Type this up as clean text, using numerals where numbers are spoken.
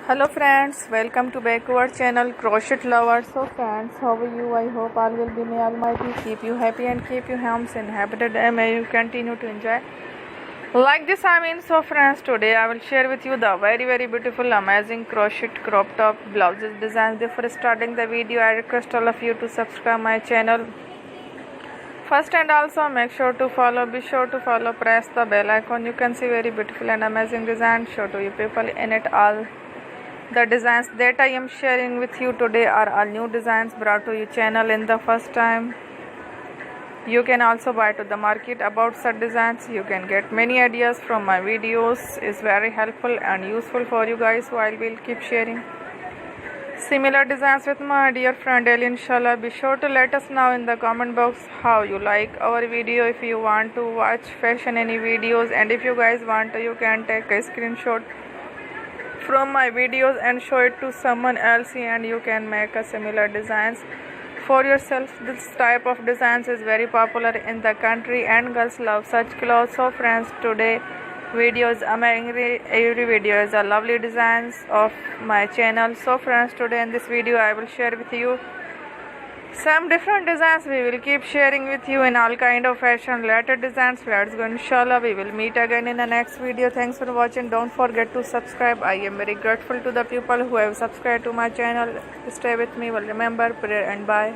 Hello friends, welcome to back to our channel Crochet Lovers. So friends, how are you? I hope all will be may Almighty keep you happy and keep you homes inhabited and may you continue to enjoy like this. So friends, today I will share with you the very beautiful amazing crochet crop top blouses designs. Before starting the video, I request all of you to subscribe my channel first and also be sure to follow, press the bell icon. You can see very beautiful and amazing design show to you people in it. All the designs that I am sharing with you today are all new designs brought to your channel in the first time. You can also buy to the market about such designs. You can get many ideas from my videos. It's very helpful and useful for you guys, so I will keep sharing similar designs with my dear friend Ali. Inshallah, be sure to let us know in the comment box how you like our video. If you want to watch fashion any videos, and if you guys want to, you can take a screenshot from my videos and show it to someone else, and you can make a similar designs for yourself. This type of designs is very popular in the country and girls love such clothes. So friends, today video is amazing. Every video is a lovely designs of my channel. So friends, today in this video I will share with you some different designs. We will keep sharing with you in all kind of fashion related designs. Let's go. Inshallah, we will meet again in the next video. Thanks for watching. Don't forget to subscribe. I am very grateful to the people who have subscribed to my channel. Stay with me. Well, remember prayer and bye.